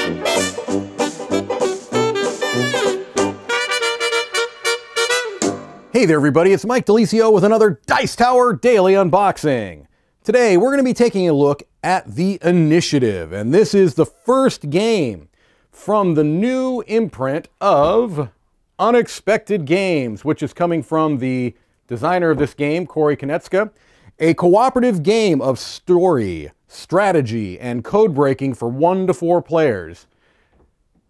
Hey there everybody, it's Mike Delisio with another Dice Tower Daily Unboxing. Today we're going to be taking a look at the Initiative, and this is the first game from the new imprint of Unexpected Games, which is coming from the designer of this game, Corey Konecka. A cooperative game of story, strategy, and code breaking for 1 to 4 players.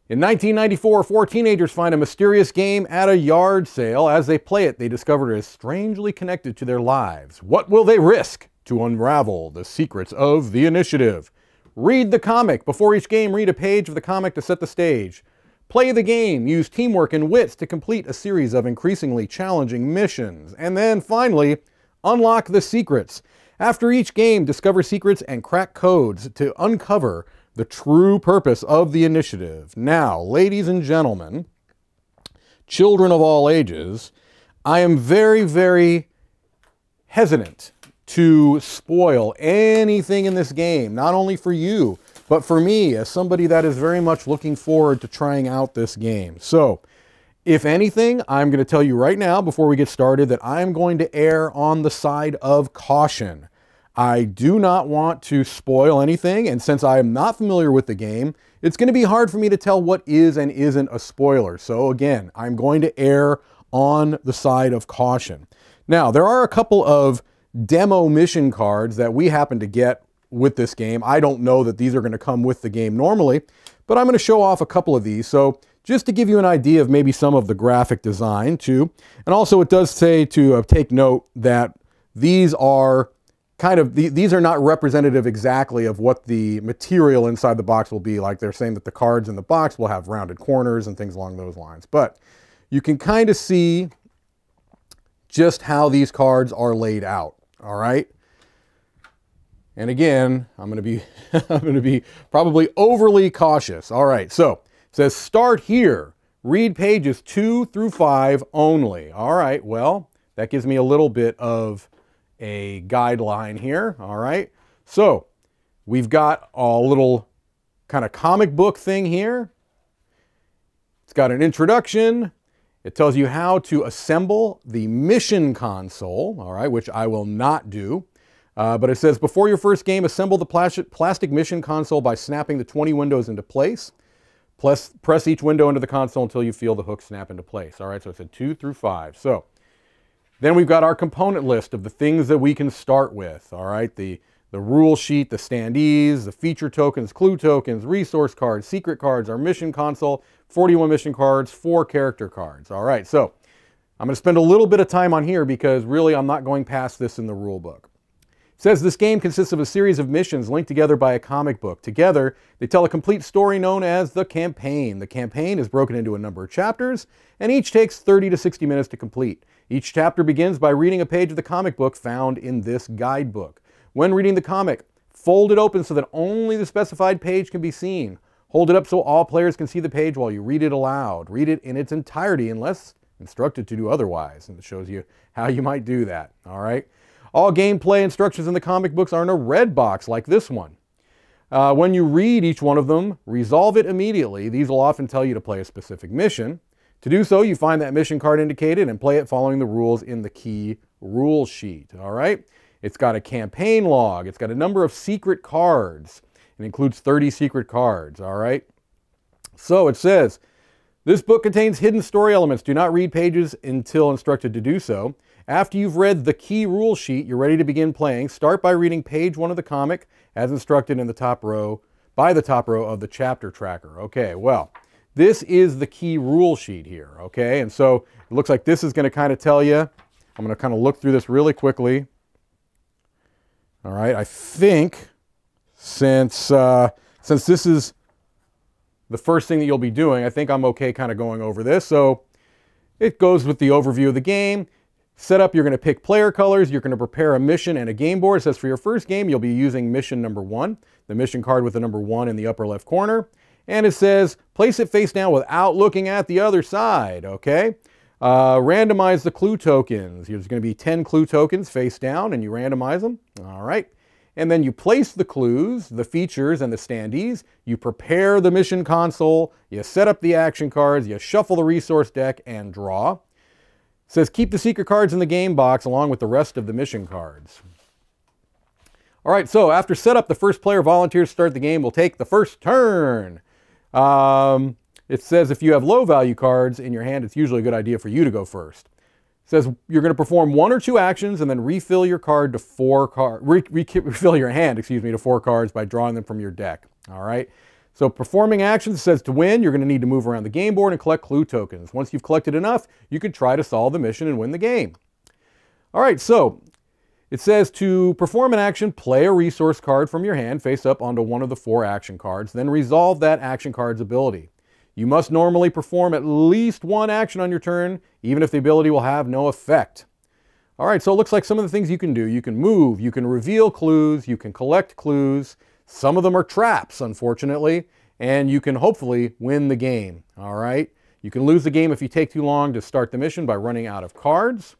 In 1994, 4 teenagers find a mysterious game at a yard sale. As they play it, they discover it is strangely connected to their lives. What will they risk to unravel the secrets of the Initiative? Read the comic. Before each game, read a page of the comic to set the stage. Play the game. Use teamwork and wits to complete a series of increasingly challenging missions. And then, finally, unlock the secrets. After each game, discover secrets and crack codes to uncover the true purpose of the Initiative. Now, ladies and gentlemen, children of all ages, I am very, very hesitant to spoil anything in this game, not only for you, but for me, as somebody that is very much looking forward to trying out this game. So, if anything, I'm going to tell you right now, before we get started, that I'm going to err on the side of caution. I do not want to spoil anything, and since I am not familiar with the game, it's going to be hard for me to tell what is and isn't a spoiler. So again, I'm going to err on the side of caution. Now, there are a couple of demo mission cards that we happen to get with this game. I don't know that these are going to come with the game normally, but I'm going to show off a couple of these. So just to give you an idea of maybe some of the graphic design too. And also it does say to take note that these are these are not representative exactly of what the material inside the box will be like. They're saying that the cards in the box will have rounded corners and things along those lines. But you can kind of see just how these cards are laid out, all right? And again, I'm going to be probably overly cautious. All right, so it says start here. Read pages 2 through 5 only. All right, well, that gives me a little bit of a guideline here. All right, so we've got a little kind of comic book thing here. It's got an introduction. It tells you how to assemble the mission console, all right, which I will not do. But it says, before your first game, assemble the plastic mission console by snapping the 20 windows into place. Press each window into the console until you feel the hook snap into place. All right, so it said 2 through 5. So then we've got our component list of the things that we can start with. All right, the rule sheet, the standees, the feature tokens, clue tokens, resource cards, secret cards, our mission console, 41 mission cards, 4 character cards. All right, so I'm going to spend a little bit of time on here because really I'm not going past this in the rule book. It says this game consists of a series of missions linked together by a comic book. Together, they tell a complete story known as the campaign. The campaign is broken into a number of chapters, and each takes 30 to 60 minutes to complete. Each chapter begins by reading a page of the comic book found in this guidebook. When reading the comic, fold it open so that only the specified page can be seen. Hold it up so all players can see the page while you read it aloud. Read it in its entirety unless instructed to do otherwise, and it shows you how you might do that. All right. All gameplay instructions in the comic books are in a red box like this one. When you read each one of them, resolve it immediately. These will often tell you to play a specific mission. To do so, you find that mission card indicated and play it following the rules in the key rule sheet. All right? It's got a campaign log. It's got a number of secret cards. It includes 30 secret cards. All right? So it says, this book contains hidden story elements. Do not read pages until instructed to do so. After you've read the key rule sheet, you're ready to begin playing. Start by reading page 1 of the comic as instructed in the top row, by the top row of the chapter tracker. Okay, well, this is the key rule sheet here, okay? And so it looks like this is going to kind of tell you, I'm going to kind of look through this really quickly. All right, I think since this is the first thing that you'll be doing, I think I'm okay kind of going over this. So it goes with the overview of the game. Setup, you're going to pick player colors, you're going to prepare a mission and a game board. It says for your first game, you'll be using mission number 1, the mission card with the number 1 in the upper left corner. And it says, place it face down without looking at the other side, okay? Randomize the clue tokens. There's going to be 10 clue tokens face down, and you randomize them. All right. And then you place the clues, the features, and the standees. You prepare the mission console. You set up the action cards. You shuffle the resource deck and draw. It says keep the secret cards in the game box along with the rest of the mission cards. All right, so after setup, the first player volunteers to start the game will take the first turn. It says if you have low value cards in your hand, it's usually a good idea for you to go first. It says you're going to perform 1 or 2 actions and then refill your card to 4 cards. Refill your hand, excuse me, to 4 cards by drawing them from your deck. All right. So performing actions says to win, you're going to need to move around the game board and collect clue tokens. Once you've collected enough, you can try to solve the mission and win the game. All right. So it says to perform an action, play a resource card from your hand face up onto one of the 4 action cards, then resolve that action card's ability. You must normally perform at least 1 action on your turn, even if the ability will have no effect. All right, so it looks like some of the things you can do. You can move, you can reveal clues, you can collect clues. Some of them are traps, unfortunately, and you can hopefully win the game. All right, you can lose the game if you take too long to start the mission by running out of cards.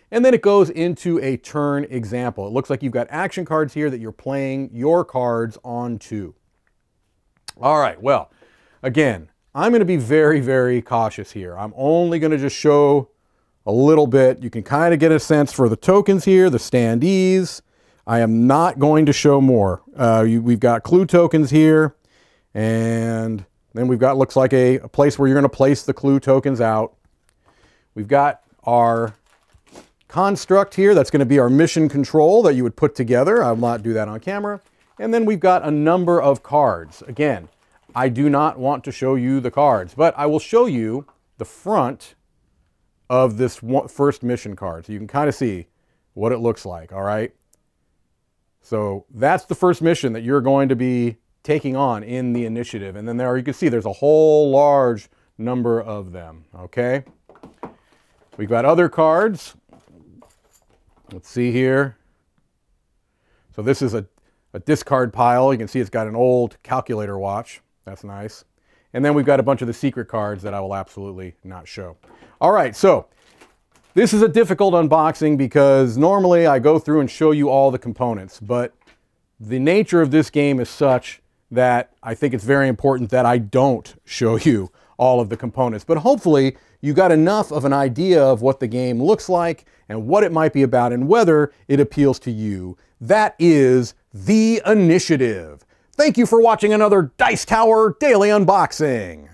And then it goes into a turn example. It looks like you've got action cards here that you're playing your cards onto. All right, well, again, I'm going to be very, very cautious here. I'm only going to just show a little bit. You can kind of get a sense for the tokens here, the standees. I am not going to show more. We've got clue tokens here, and then we've got, looks like a place where you're going to place the clue tokens out. We've got our construct here. That's going to be our mission control that you would put together. I will not do that on camera. And then we've got a number of cards. Again, I do not want to show you the cards, but I will show you the front of this first mission card. So you can kind of see what it looks like, all right? So that's the first mission that you're going to be taking on in the initiative. And then there you can see there's a whole large number of them, okay? We've got other cards. Let's see here. So this is a discard pile. You can see it's got an old calculator watch. That's nice. And then we've got a bunch of the secret cards that I will absolutely not show. All right, so this is a difficult unboxing because normally I go through and show you all the components, but the nature of this game is such that I think it's very important that I don't show you all of the components. But hopefully you got enough of an idea of what the game looks like and what it might be about and whether it appeals to you. That is The Initiative. Thank you for watching another Dice Tower Daily Unboxing.